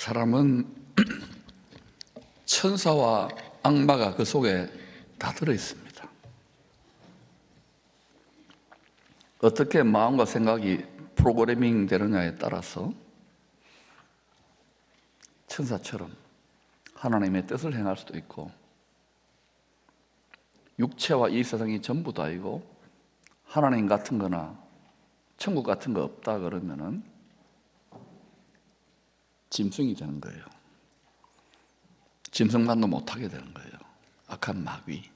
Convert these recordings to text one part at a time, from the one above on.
사람은 천사와 악마가 그 속에 다 들어있습니다. 어떻게 마음과 생각이 프로그래밍 되느냐에 따라서 천사처럼 하나님의 뜻을 행할 수도 있고, 육체와 이 세상이 전부 다이고 하나님 같은 거나 천국 같은 거 없다 그러면은 짐승이 되는 거예요. 짐승만도 못하게 되는 거예요. 악한 마귀.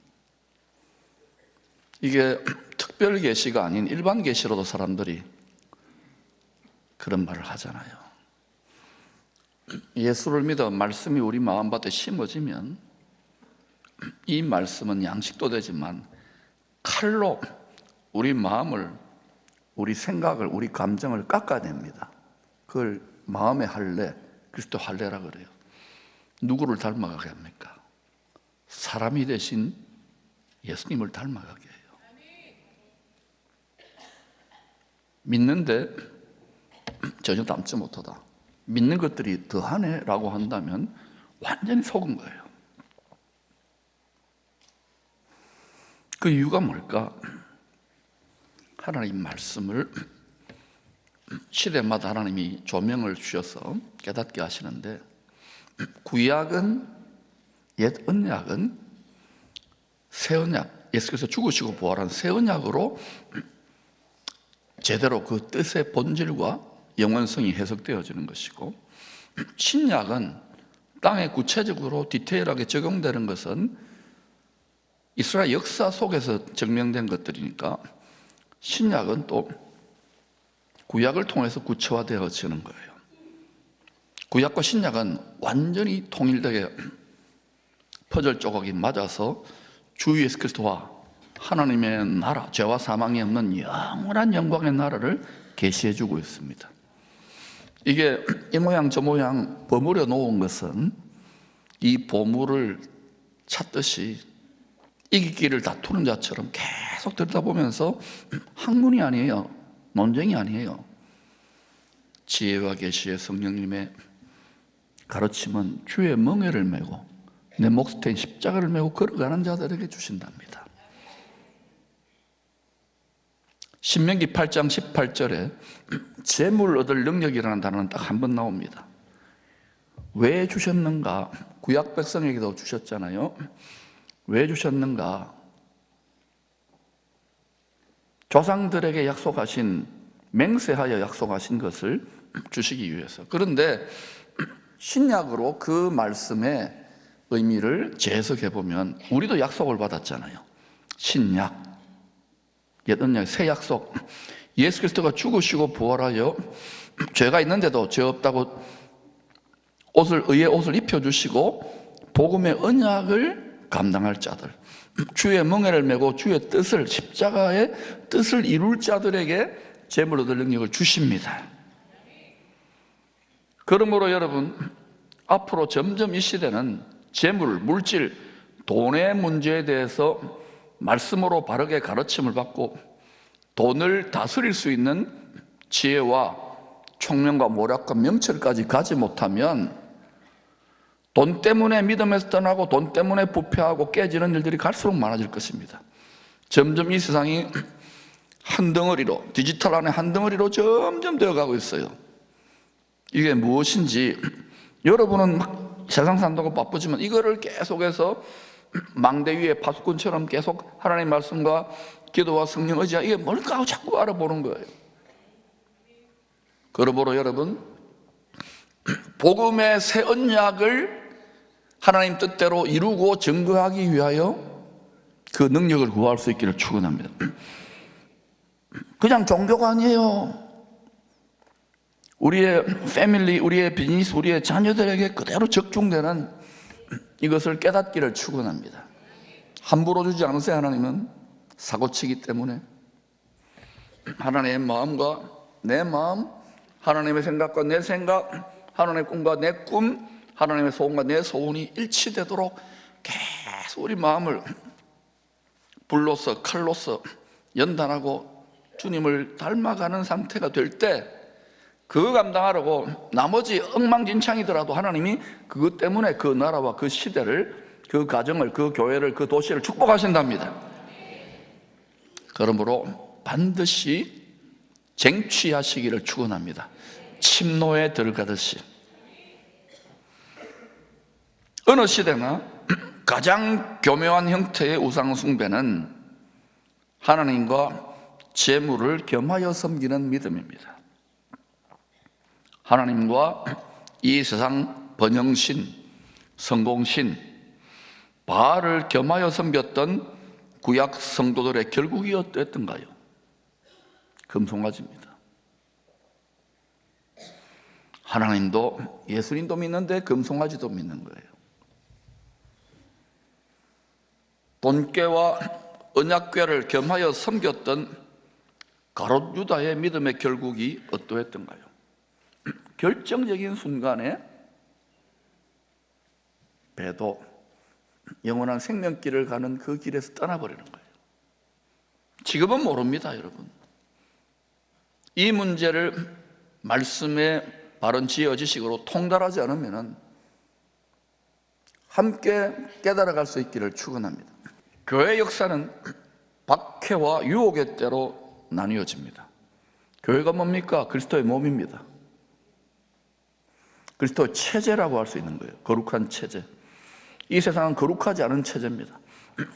이게 특별 계시가 아닌 일반 계시로도 사람들이 그런 말을 하잖아요. 예수를 믿어 말씀이 우리 마음밭에 심어지면 이 말씀은 양식도 되지만 칼로 우리 마음을, 우리 생각을, 우리 감정을 깎아냅니다. 그걸 마음의 할례, 그리스도 할례라 그래요. 누구를 닮아가게 합니까? 사람이 되신 예수님을 닮아가게 해요. 믿는데 전혀 닮지 못하다, 믿는 것들이 더하네 라고 한다면 완전히 속은 거예요. 그 이유가 뭘까? 하나님 말씀을 시대마다 하나님이 조명을 주셔서 깨닫게 하시는데, 구약은, 옛 언약은 새 언약, 예수께서 죽으시고 부활한 새 언약으로 제대로 그 뜻의 본질과 영원성이 해석되어지는 것이고, 신약은 땅에 구체적으로 디테일하게 적용되는 것은 이스라엘 역사 속에서 증명된 것들이니까 신약은 또 구약을 통해서 구체화되어지는 거예요. 구약과 신약은 완전히 통일되게 퍼즐 조각이 맞아서 주 예수 그리스도와 하나님의 나라, 죄와 사망이 없는 영원한 영광의 나라를 계시해주고 있습니다. 이게 이 모양 저 모양 버무려 놓은 것은 이 보물을 찾듯이 이기기를 다투는 자처럼 계속 들여다보면서 학문이 아니에요. 논쟁이 아니에요. 지혜와 계시의 성령님의 가르침은 주의 멍에를 메고 내 몫이 된 십자가를 메고 걸어가는 자들에게 주신답니다. 신명기 8장 18절에 재물 얻을 능력이라는 단어는 딱 한 번 나옵니다. 왜 주셨는가? 구약 백성에게도 주셨잖아요. 왜 주셨는가? 조상들에게 약속하신, 맹세하여 약속하신 것을 주시기 위해서. 그런데 신약으로 그 말씀의 의미를 재해석해 보면 우리도 약속을 받았잖아요. 신약, 옛 언약, 새 약속. 예수 그리스도가 죽으시고 부활하여 죄가 있는데도 죄 없다고 의의 옷을 입혀주시고 복음의 언약을 감당할 자들, 주의 멍에를 메고 주의 뜻을, 십자가의 뜻을 이룰 자들에게 재물 얻을 능력을 주십니다. 그러므로 여러분, 앞으로 점점 이 시대는 재물, 물질, 돈의 문제에 대해서 말씀으로 바르게 가르침을 받고 돈을 다스릴 수 있는 지혜와 총명과 모략과 명철까지 가지 못하면 돈 때문에 믿음에서 떠나고 돈 때문에 부패하고 깨지는 일들이 갈수록 많아질 것입니다. 점점 이 세상이 한 덩어리로, 디지털 안에 한 덩어리로 점점 되어가고 있어요. 이게 무엇인지, 여러분은 막 세상 산다고 바쁘지만 이거를 계속해서 망대 위에 파수꾼처럼 계속 하나님의 말씀과 기도와 성령 의지와 이게 뭘까 하고 자꾸 알아보는 거예요. 그러므로 여러분, 복음의 새 언약을 하나님 뜻대로 이루고 증거하기 위하여 그 능력을 구할 수 있기를 축원합니다. 그냥 종교가 아니에요. 우리의 패밀리, 우리의 비즈니스, 우리의 자녀들에게 그대로 적중되는 이것을 깨닫기를 축원합니다. 함부로 주지 않으세요. 하나님은 사고치기 때문에 하나님의 마음과 내 마음, 하나님의 생각과 내 생각, 하나님의 꿈과 내 꿈, 하나님의 소원과 내 소원이 일치되도록 계속 우리 마음을 불로서 칼로서 연단하고 주님을 닮아가는 상태가 될 때 그거 감당하려고 나머지 엉망진창이더라도 하나님이 그것 때문에 그 나라와 그 시대를, 그 가정을, 그 교회를, 그 도시를 축복하신답니다. 그러므로 반드시 쟁취하시기를 축원합니다. 침노에 들어가듯이. 어느 시대나 가장 교묘한 형태의 우상 숭배는 하나님과 재물을 겸하여 섬기는 믿음입니다. 하나님과 이 세상 번영신, 성공신, 바알을 겸하여 섬겼던 구약 성도들의 결국이 어땠던가요? 금송아지입니다. 하나님도 예수님도 믿는데 금송아지도 믿는 거예요. 돈꾀와 언약궤를 겸하여 섬겼던 가롯 유다의 믿음의 결국이 어떠했던가요? 결정적인 순간에 배도 영원한 생명길을 가는 그 길에서 떠나버리는 거예요. 지금은 모릅니다, 여러분. 이 문제를 말씀의 바른 지혜와 지식으로 통달하지 않으면 함께 깨달아갈 수 있기를 축원합니다. 교회 역사는 박해와 유혹의 때로 나뉘어집니다. 교회가 뭡니까? 그리스도의 몸입니다. 그리스도의 체제라고 할 수 있는 거예요. 거룩한 체제. 이 세상은 거룩하지 않은 체제입니다.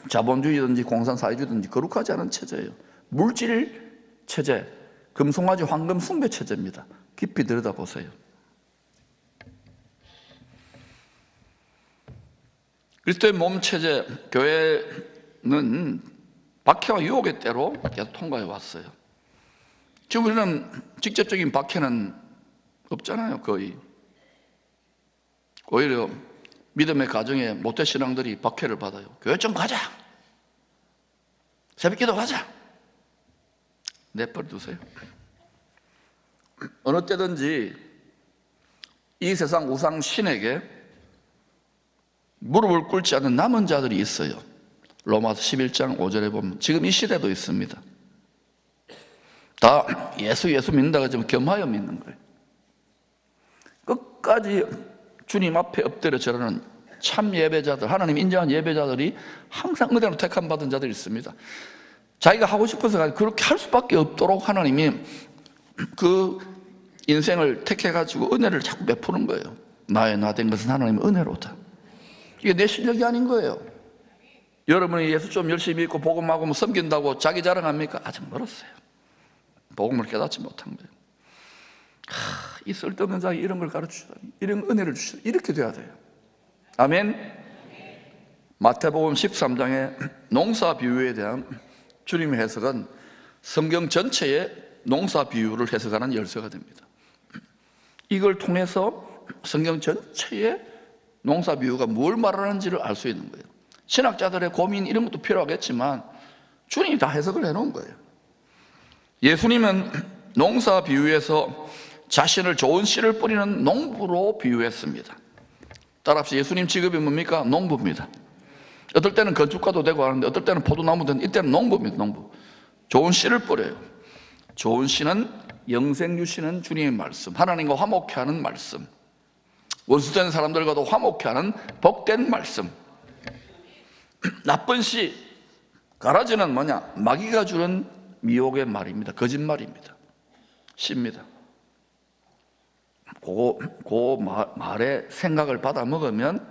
자본주의든지 공산사회주의든지 거룩하지 않은 체제예요. 물질 체제, 금송아지 황금 숭배 체제입니다. 깊이 들여다보세요. 그리스도의 몸 체제, 교회는 박해와 유혹의 때로 계속 통과해 왔어요. 지금 우리는 직접적인 박해는 없잖아요, 거의. 오히려 믿음의 가정에 모태신앙들이 박해를 받아요. 교회 좀 가자, 새벽기도 가자, 내버려두세요. 어느 때든지 이 세상 우상 신에게 무릎을 꿇지 않는 남은 자들이 있어요. 로마서 11장 5절에 보면 지금 이 시대도 있습니다. 다 예수 믿는다고 하지만 겸하여 믿는 거예요. 끝까지 주님 앞에 엎드려 절하는 참 예배자들, 하나님 인정한 예배자들이 항상 은혜로 택함 받은 자들이 있습니다. 자기가 하고 싶어서 그렇게 할 수밖에 없도록 하나님이 그 인생을 택해가지고 은혜를 자꾸 베푸는 거예요. 나의 나 된 것은 하나님의 은혜로다. 이게 내 실력이 아닌 거예요. 여러분이 예수 좀 열심히 믿고 복음하고 뭐 섬긴다고 자기 자랑합니까? 아직 멀었어요. 복음을 깨닫지 못한 거예요. 이 쓸데없는 자기 이런 걸 가르치다니, 이런 은혜를 주시다, 이렇게 돼야 돼요. 아멘. 마태복음 13장의 농사 비유에 대한 주님의 해석은 성경 전체의 농사 비유를 해석하는 열쇠가 됩니다. 이걸 통해서 성경 전체의 농사 비유가 뭘 말하는지를 알 수 있는 거예요. 신학자들의 고민 이런 것도 필요하겠지만 주님이 다 해석을 해놓은 거예요. 예수님은 농사 비유에서 자신을 좋은 씨를 뿌리는 농부로 비유했습니다. 따라서 예수님 직업이 뭡니까? 농부입니다. 어떨 때는 건축가도 되고 하는데 어떨 때는 포도나무도 되는데 이때는 농부입니다. 농부. 좋은 씨를 뿌려요. 좋은 씨는 영생 주시는 주님의 말씀, 하나님과 화목케 하는 말씀, 원수된 사람들과도 화목케 하는 복된 말씀. 나쁜 씨, 가라지는 뭐냐? 마귀가 주는 미혹의 말입니다. 거짓말입니다. 씨입니다. 그 말의 생각을 받아 먹으면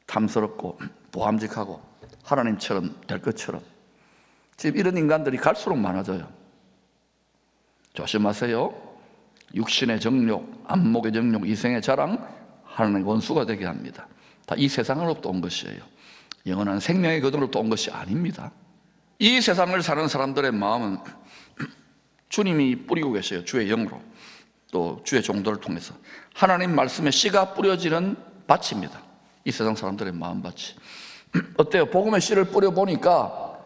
탐스럽고 보함직하고 하나님처럼 될 것처럼. 지금 이런 인간들이 갈수록 많아져요. 조심하세요. 육신의 정욕, 안목의 정욕, 이생의 자랑, 하나님의 원수가 되게 합니다. 다 이 세상으로부터 온 것이에요. 영원한 생명의 거듭으로부터 온 것이 아닙니다. 이 세상을 사는 사람들의 마음은 주님이 뿌리고 계셔요. 주의 영으로, 또 주의 종도를 통해서 하나님 말씀에 씨가 뿌려지는 밭입니다. 이 세상 사람들의 마음밭이. 어때요? 복음의 씨를 뿌려보니까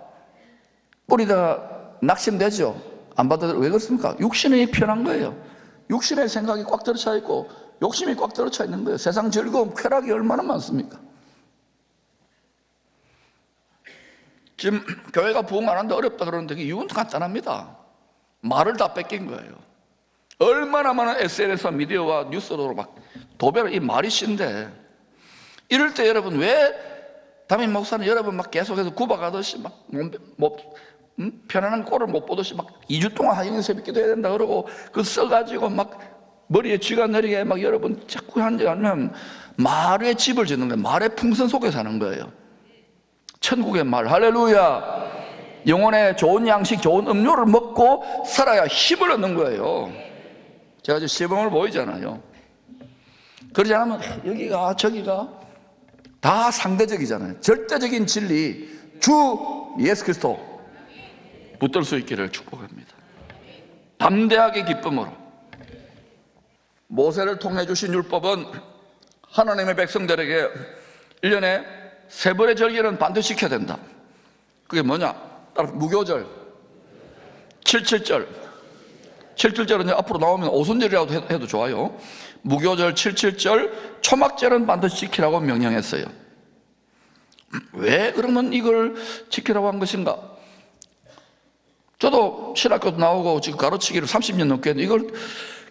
뿌리다가 낙심되죠? 안 받아들여. 왜 그렇습니까? 육신이 편한 거예요. 육신의 생각이 꽉 들어차 있고 욕심이 꽉 들어차 있는 거예요. 세상 즐거움, 쾌락이 얼마나 많습니까? 지금 교회가 부흥 안 하는데 어렵다 그러는데 그 이유는 간단합니다. 말을 다 뺏긴 거예요. 얼마나 많은 SNS 미디어와 뉴스로 막 도배를, 이 말이 신데, 이럴 때 여러분 왜 담임 목사는 여러분 막 계속해서 구박하듯이 막 편안한 꼴을 못 보듯이 막 2주 동안 하영인 새벽 기도해야 된다 그러고 그 써가지고 막 머리에 쥐가 내리게 막 여러분 자꾸 하면 말의 집을 짓는 거예요. 말의 풍선 속에 사는 거예요. 천국의 말, 할렐루야. 영혼의 좋은 양식, 좋은 음료를 먹고 살아야 힘을 얻는 거예요. 제가 지금 시범을 보이잖아요. 그러지 않으면 여기가 저기가 다 상대적이잖아요. 절대적인 진리, 주 예수 그리스도 붙들 수 있기를 축복합니다. 담대하게 기쁨으로. 모세를 통해 주신 율법은 하나님의 백성들에게 1년에 3번의 절기는 반드시 지켜야 된다. 그게 뭐냐? 따라서 무교절, 7.7절. 7.7절은 앞으로 나오면 오순절이라고 해도 좋아요. 무교절, 7.7절, 초막절은 반드시 지키라고 명령했어요. 왜 그러면 이걸 지키라고 한 것인가? 저도 신학교도 나오고 지금 가르치기를 30년 넘게 했는데 이걸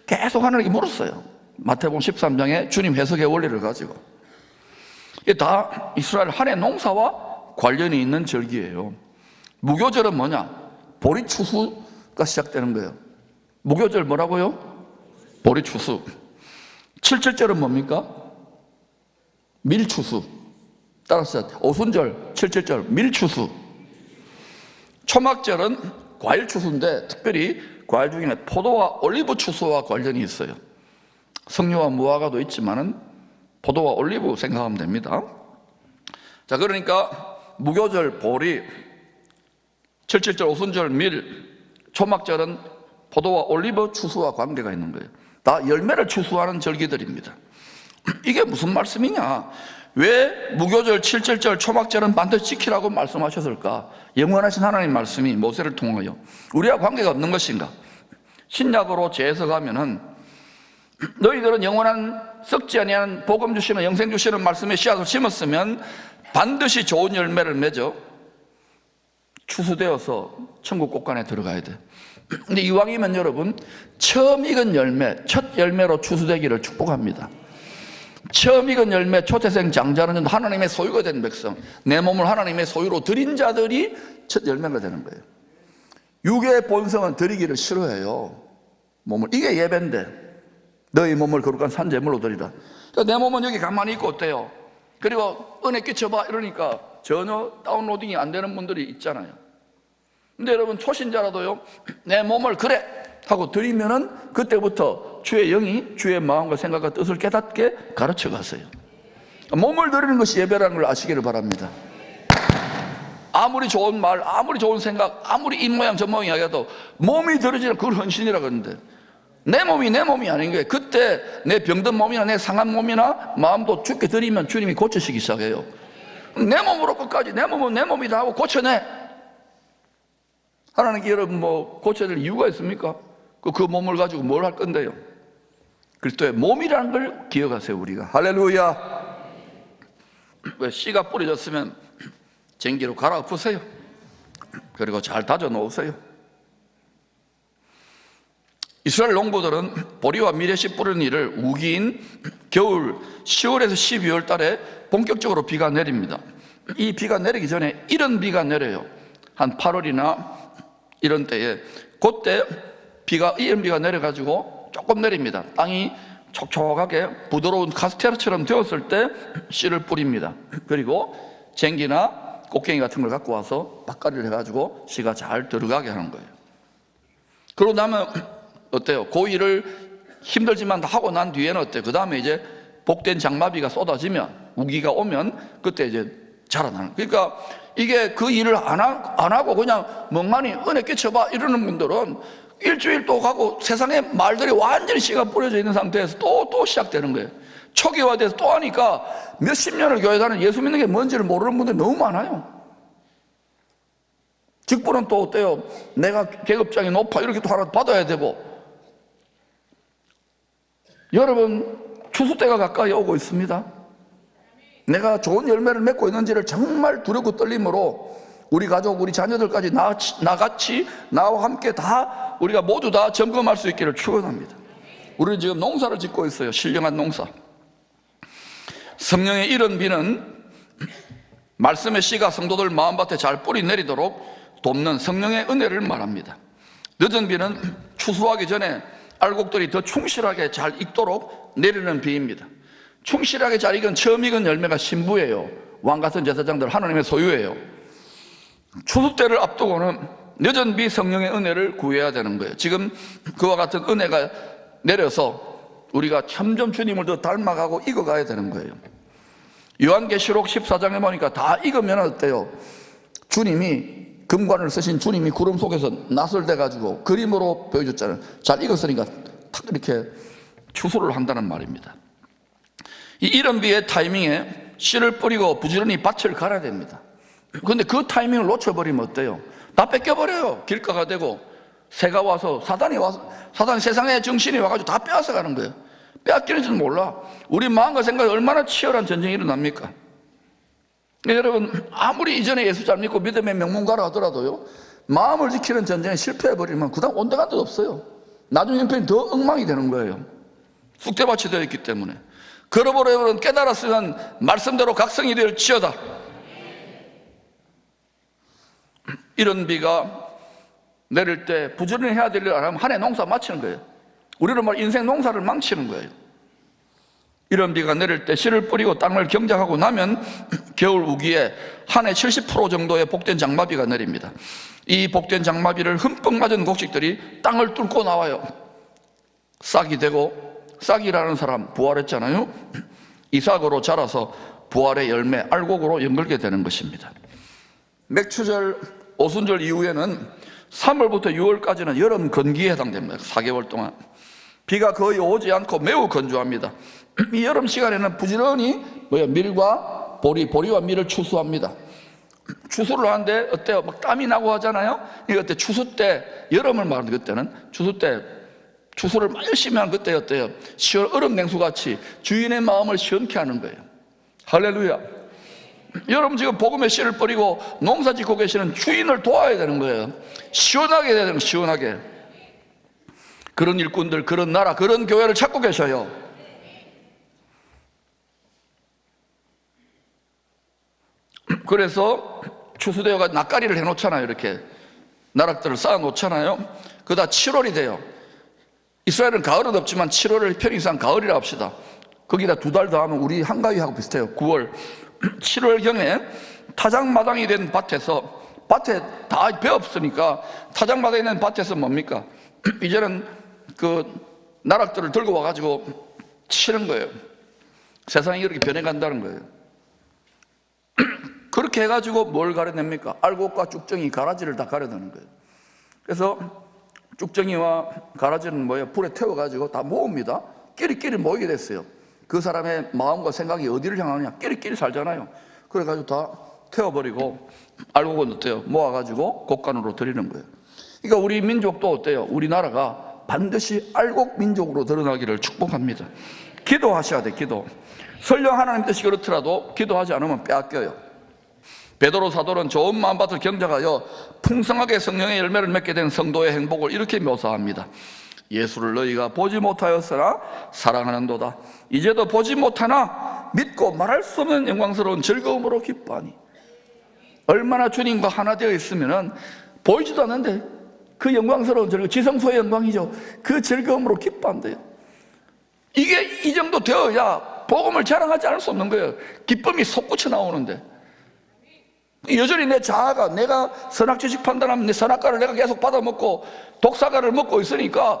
계속 하나님께 물었어요. 마태복음 13장에 주님 해석의 원리를 가지고. 이게 다 이스라엘 한 해 농사와 관련이 있는 절기예요. 무교절은 뭐냐? 보리 추수가 시작되는 거예요. 무교절 뭐라고요? 보리 추수. 7.7절은 뭡니까? 밀추수. 따라서 오순절, 7.7절 밀추수. 초막절은 과일 추수인데 특별히 과일 중에 포도와 올리브 추수와 관련이 있어요. 석류와 무화과도 있지만은 포도와 올리브 생각하면 됩니다. 자, 그러니까 무교절 보리, 7.7절 오순절 밀, 초막절은 포도와 올리브 추수와 관계가 있는 거예요. 다 열매를 추수하는 절기들입니다. 이게 무슨 말씀이냐? 왜 무교절, 7.7절, 초막절은 반드시 지키라고 말씀하셨을까? 영원하신 하나님 말씀이 모세를 통하여 우리와 관계가 없는 것인가? 신약으로 재해석하면은 너희들은 영원한 썩지 아니하는 복음 주시는 영생 주시는 말씀에 씨앗을 심었으면 반드시 좋은 열매를 맺어 추수되어서 천국 곳간에 들어가야 돼. 근데 이왕이면 여러분 처음 익은 열매, 첫 열매로 추수되기를 축복합니다. 처음 익은 열매, 초태생 장자는 하나님의 소유가 된 백성, 내 몸을 하나님의 소유로 드린 자들이 첫 열매가 되는 거예요. 육의 본성은 드리기를 싫어해요. 몸을. 이게 예배인데 너희 몸을 거룩한 산제물로 드리라. 그러니까 내 몸은 여기 가만히 있고 어때요? 그리고 은혜 끼쳐봐 이러니까 전혀 다운로딩이 안 되는 분들이 있잖아요. 근데 여러분 초신자라도요, 내 몸을 그래 하고 드리면은 그때부터 주의 영이 주의 마음과 생각과 뜻을 깨닫게 가르쳐 가세요. 몸을 드리는 것이 예배라는 걸 아시기를 바랍니다. 아무리 좋은 말, 아무리 좋은 생각, 아무리 이 모양 저 모양 이야기해도 몸이 들어지는 그걸 헌신이라고 하는데 내 몸이 아닌 거예요. 그때 내 병든 몸이나 내 상한 몸이나 마음도 주께 드리면 주님이 고치시기 시작해요. 내 몸으로 끝까지 내 몸은 내 몸이다 하고 고쳐내. 하나님께 여러분 뭐 고쳐야 될 이유가 있습니까? 그 몸을 가지고 뭘 할 건데요? 그리스도의 몸이라는 걸 기억하세요. 우리가 할렐루야. 왜 씨가 뿌려졌으면 쟁기로 갈아엎으세요. 그리고 잘 다져 놓으세요. 이스라엘 농부들은 보리와 미레씨 뿌리는 일을 우기인 겨울 10월에서 12월 달에 본격적으로 비가 내립니다. 이 비가 내리기 전에 이런 비가 내려요. 한 8월이나 이런 때에 그때 이런 비가 내려가지고 조금 내립니다. 땅이 촉촉하게 부드러운 카스테라처럼 되었을 때 씨를 뿌립니다. 그리고 쟁기나 곡괭이 같은 걸 갖고 와서 밭갈이를 해가지고 씨가 잘 들어가게 하는 거예요. 그러고 나면 어때요? 그 일을 힘들지만 하고 난 뒤에는 어때요? 그 다음에 이제 복된 장마비가 쏟아지면 우기가 오면 그때 이제 자라나는. 그러니까 이게 그 일을 안 하고 그냥 멍하니 은혜 끼쳐봐 이러는 분들은 일주일 또 가고 세상에 말들이 완전히 씨가 뿌려져 있는 상태에서 또 시작되는 거예요. 초기화돼서 또 하니까 몇십 년을 교회 다니는 예수 믿는 게 뭔지를 모르는 분들이 너무 많아요. 직분은 또 어때요? 내가 계급장이 높아 이렇게 또 하나 받아야 되고. 여러분 추수 때가 가까이 오고 있습니다. 내가 좋은 열매를 맺고 있는지를 정말 두렵고 떨림으로 우리 가족, 우리 자녀들까지 나같이 나와 함께 다 우리가 모두 다 점검할 수 있기를 축원합니다. 우리는 지금 농사를 짓고 있어요. 신령한 농사. 성령의 이른 비는 말씀의 씨가 성도들 마음밭에 잘 뿌리 내리도록 돕는 성령의 은혜를 말합니다. 늦은 비는 추수하기 전에 알곡들이 더 충실하게 잘 익도록 내리는 비입니다. 충실하게 잘 익은 처음 익은 열매가 신부예요. 왕같은 제사장들 하나님의 소유예요. 추수 때를 앞두고는 늦은 비 성령의 은혜를 구해야 되는 거예요. 지금 그와 같은 은혜가 내려서 우리가 점점 주님을 더 닮아가고 익어가야 되는 거예요. 요한계시록 14장에 보니까 다 익으면 어때요? 주님이 금관을 쓰신 주님이 구름 속에서 낫을 대가지고 그림으로 보여줬잖아요. 잘 익었으니까 탁 이렇게 추수를 한다는 말입니다. 이 이른 비의 타이밍에 씨를 뿌리고 부지런히 밭을 갈아야 됩니다. 그런데 그 타이밍을 놓쳐버리면 어때요? 다 뺏겨버려요. 길가가 되고 새가 와서 사단이 세상의 정신이 와가지고 다 빼앗아 가는 거예요. 빼앗기는지는 몰라. 우리 마음과 생각에 얼마나 치열한 전쟁이 일어납니까? 여러분, 아무리 이전에 예수 잘 믿고 믿음의 명문가라 하더라도요, 마음을 지키는 전쟁에 실패해버리면 그 다음 온데간데 없어요. 나중 형편이 더 엉망이 되는 거예요. 쑥대밭이 되어 있기 때문에. 걸어버려는 깨달았으면 말씀대로 각성이 될지어다. 이런 비가 내릴 때 부지런히 해야 될 일 안 하면 한 해 농사 마치는 거예요. 우리는 말 인생 농사를 망치는 거예요. 이런 비가 내릴 때 씨를 뿌리고 땅을 경작하고 나면 겨울 우기에 한 해 70% 정도의 복된 장마비가 내립니다. 이 복된 장마비를 흠뻑 맞은 곡식들이 땅을 뚫고 나와요. 싹이 되고, 싹이라는 사람 부활했잖아요. 이삭으로 자라서 부활의 열매 알곡으로 연결게 되는 것입니다. 맥추절 오순절 이후에는 3월부터 6월까지는 여름 건기에 해당됩니다. 4개월 동안 비가 거의 오지 않고 매우 건조합니다. 이 여름 시간에는 부지런히 밀과 보리와 밀을 추수합니다. 추수를 하는데 어때요? 막 땀이 나고 하잖아요. 이거 그때 추수 때, 여름을 말하는데 그때는 추수 때 추수를 많이 열심히 하는 그때 어때요? 시원 얼음 냉수같이 주인의 마음을 시원케 하는 거예요. 할렐루야. 여러분 지금 복음의 씨를 뿌리고 농사 짓고 계시는 주인을 도와야 되는 거예요. 시원하게 해야 되는 거예요. 시원하게. 그런 일꾼들, 그런 나라, 그런 교회를 찾고 계셔요. 그래서 추수되어가 낯가리를 해놓잖아요. 이렇게 나락들을 쌓아놓잖아요. 그러다 7월이 돼요. 이스라엘은 가을은 없지만 7월을 편의상 가을이라 합시다. 거기다 2달 더 하면 우리 한가위하고 비슷해요. 9월 7월경에 타작마당이 된 밭에서, 밭에 다 배 없으니까 타작마당에 있는 밭에서 뭡니까? 이제는 그 나락들을 들고 와가지고 치는 거예요. 세상이 이렇게 변해간다는 거예요. 그렇게 해가지고 뭘 가려냅니까? 알곡과 쭉정이, 가라지를 다 가려내는 거예요. 그래서 쭉정이와 가라지는 뭐예요? 불에 태워가지고 다 모읍니다. 끼리끼리 모이게 됐어요. 그 사람의 마음과 생각이 어디를 향하느냐? 끼리끼리 살잖아요. 그래가지고 다 태워버리고 알곡은 어때요? 모아가지고 곡간으로 드리는 거예요. 그러니까 우리 민족도 어때요? 우리나라가 반드시 알곡 민족으로 드러나기를 축복합니다. 기도하셔야 돼. 기도. 설령 하나님 뜻이 그렇더라도 기도하지 않으면 빼앗겨요. 베드로 사도는 좋은 마음밭을 경작하여 풍성하게 성령의 열매를 맺게 된 성도의 행복을 이렇게 묘사합니다. 예수를 너희가 보지 못하였으나 사랑하는도다. 이제도 보지 못하나 믿고 말할 수 없는 영광스러운 즐거움으로 기뻐하니. 얼마나 주님과 하나 되어 있으면 보이지도 않는데 그 영광스러운 즐거움, 지성소의 영광이죠. 그 즐거움으로 기뻐한대요. 이게 이 정도 되어야 복음을 자랑하지 않을 수 없는 거예요. 기쁨이 솟구쳐 나오는데 여전히 내 자아가, 내가 선악지식 판단하면 내 선악과를 내가 계속 받아먹고 독사과를 먹고 있으니까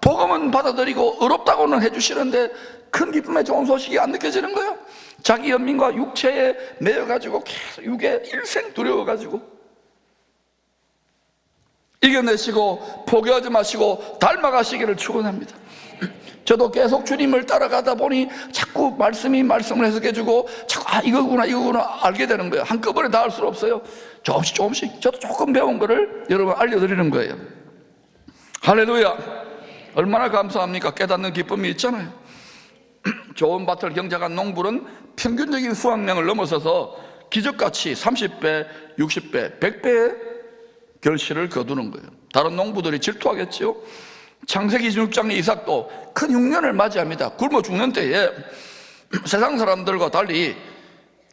복음은 받아들이고 의롭다고는 해주시는데 큰 기쁨의 좋은 소식이 안 느껴지는 거예요. 자기 연민과 육체에 매여가지고 계속 육에 일생 두려워가지고 이겨내시고 포기하지 마시고 닮아가시기를 축원합니다. 저도 계속 주님을 따라가다 보니 자꾸 말씀을 해석해주고 자꾸 이거구나 알게 되는 거예요. 한꺼번에 다 할 수 없어요. 조금씩 저도 조금 배운 거를 여러분 알려드리는 거예요. 할렐루야. 얼마나 감사합니까? 깨닫는 기쁨이 있잖아요. 좋은 밭을 경작한 농부는 평균적인 수확량을 넘어서서 기적같이 30배, 60배, 100배의 결실을 거두는 거예요. 다른 농부들이 질투하겠죠. 창세기 26장의 이삭도 큰 흉년을 맞이합니다. 굶어 죽는 때에 세상 사람들과 달리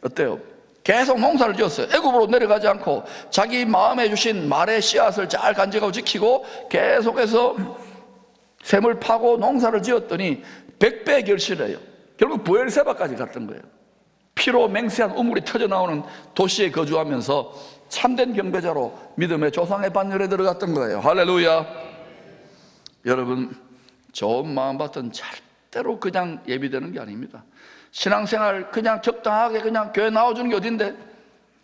어때요? 계속 농사를 지었어요. 애굽으로 내려가지 않고 자기 마음에 주신 말의 씨앗을 잘 간직하고 지키고 계속해서 샘을 파고 농사를 지었더니 100배의 결실이에요. 결국 부엘세바까지 갔던 거예요. 피로 맹세한 우물이 터져나오는 도시에 거주하면서 참된 경배자로 믿음의 조상의 반열에 들어갔던 거예요. 할렐루야. 여러분, 좋은 마음밭은 절대로 그냥 예비되는 게 아닙니다. 신앙생활 그냥 적당하게 그냥 교회 나와주는 게 어딘데?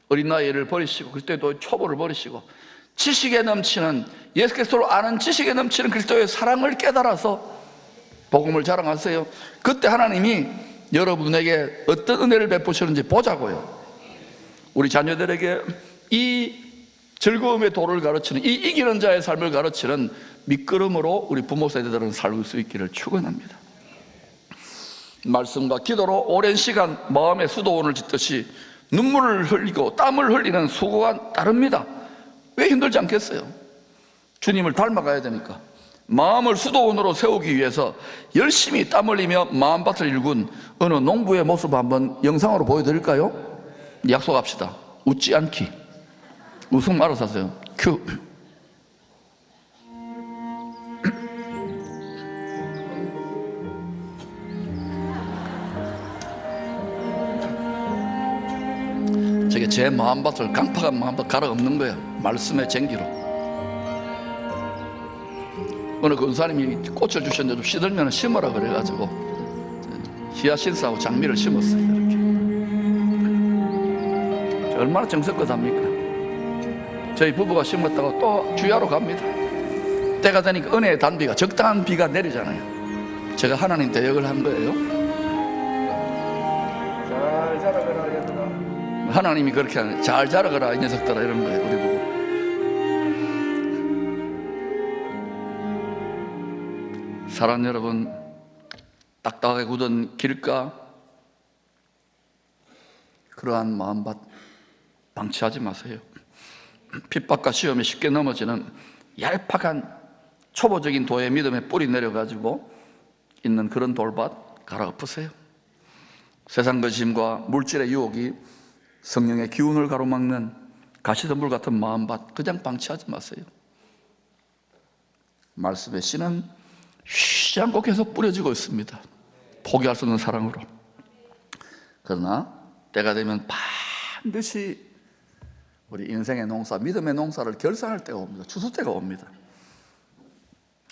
어린 나이를 버리시고 그리스도의 초보를 버리시고 지식에 넘치는, 예수 그리스도를 아는 지식에 넘치는 그리스도의 사랑을 깨달아서 복음을 자랑하세요. 그때 하나님이 여러분에게 어떤 은혜를 베푸시는지 보자고요. 우리 자녀들에게 이 즐거움의 도를 가르치는, 이 이기는 자의 삶을 가르치는 밑거름으로 우리 부모 세대들은 살 수 있기를 축원합니다. 말씀과 기도로 오랜 시간 마음의 수도원을 짓듯이 눈물을 흘리고 땀을 흘리는 수고가 따릅니다. 왜 힘들지 않겠어요? 주님을 닮아가야 되니까. 마음을 수도원으로 세우기 위해서 열심히 땀 흘리며 마음밭을 일군 어느 농부의 모습 한번 영상으로 보여드릴까요? 약속합시다. 웃지 않기. 웃음 알아서 하세요. 큐. 저게 제 마음밭을, 강팍한 마음밭 갈아엎는 거예요. 말씀의 쟁기로. 어느 권사님이 꽃을 주셨는데 좀 시들면 심으라 그래가지고 히아신스하고 장미를 심었어요. 이렇게. 얼마나 정성껏 합니까? 저희 부부가 심었다고 또 주야로 갑니다. 때가 되니까 은혜의 단비가, 적당한 비가 내리잖아요. 제가 하나님 대역을 한 거예요. 잘 자라거라 얘들아. 하나님이 그렇게 하는, 잘 자라거라 이 녀석들아, 이런 거예요. 우리 부부. 사랑 여러분, 딱딱하게 굳은 길가, 그러한 마음밭 방치하지 마세요. 핍박과 시험에 쉽게 넘어지는 얄팍한 초보적인 도의 믿음에 뿌리 내려가지고 있는 그런 돌밭 갈아엎으세요. 세상 거심과 물질의 유혹이 성령의 기운을 가로막는 가시덤불 같은 마음밭 그냥 방치하지 마세요. 말씀의 씨는 쉬지 않고 계속 뿌려지고 있습니다. 포기할 수 없는 사랑으로. 그러나 때가 되면 반드시 우리 인생의 농사, 믿음의 농사를 결산할 때가 옵니다. 추수 때가 옵니다.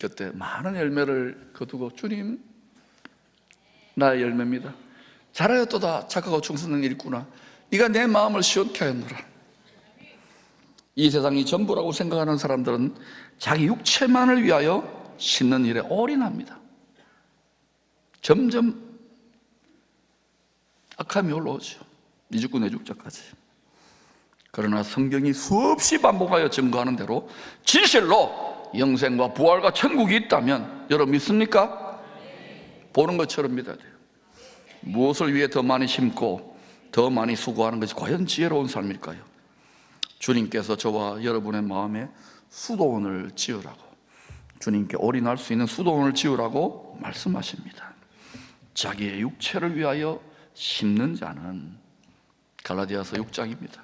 그때 많은 열매를 거두고, 주님 나의 열매입니다. 잘하였도다 착하고 충성된 일꾼아, 네가 내 마음을 시원케 하였노라. 이 세상이 전부라고 생각하는 사람들은 자기 육체만을 위하여 심는 일에 올인합니다. 점점 악함이 올라오죠. 네 죽고 내 죽자까지. 그러나 성경이 수없이 반복하여 증거하는 대로 진실로 영생과 부활과 천국이 있다면 여러분 믿습니까? 보는 것처럼 믿어야 돼요. 무엇을 위해 더 많이 심고 더 많이 수고하는 것이 과연 지혜로운 삶일까요? 주님께서 저와 여러분의 마음에 수도원을 지으라고, 주님께 올인할 수 있는 수도원을 지으라고 말씀하십니다. 자기의 육체를 위하여 심는 자는, 갈라디아서 6장입니다.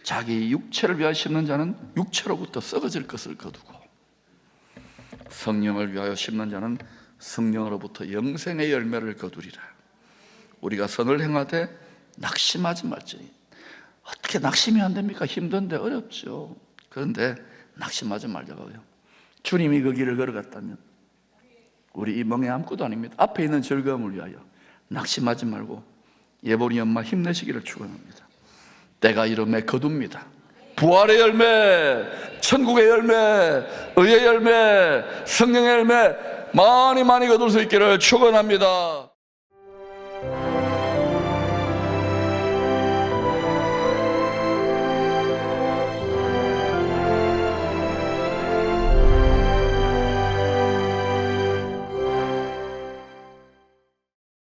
자기 육체를 위하여 심는 자는 육체로부터 썩어질 것을 거두고, 성령을 위하여 심는 자는 성령으로부터 영생의 열매를 거두리라. 우리가 선을 행하되 낙심하지 말지니. 어떻게 낙심이 안 됩니까? 힘든데, 어렵죠. 그런데 낙심하지 말자고요. 주님이 그 길을 걸어갔다면 우리 이 멍에 아무것도 아닙니다. 앞에 있는 즐거움을 위하여 낙심하지 말고 예보리 엄마 힘내시기를 축원합니다. 때가 이름에 거둡니다. 부활의 열매, 천국의 열매, 의의 열매, 성령의 열매 많이 많이 거둘 수 있기를 축원합니다.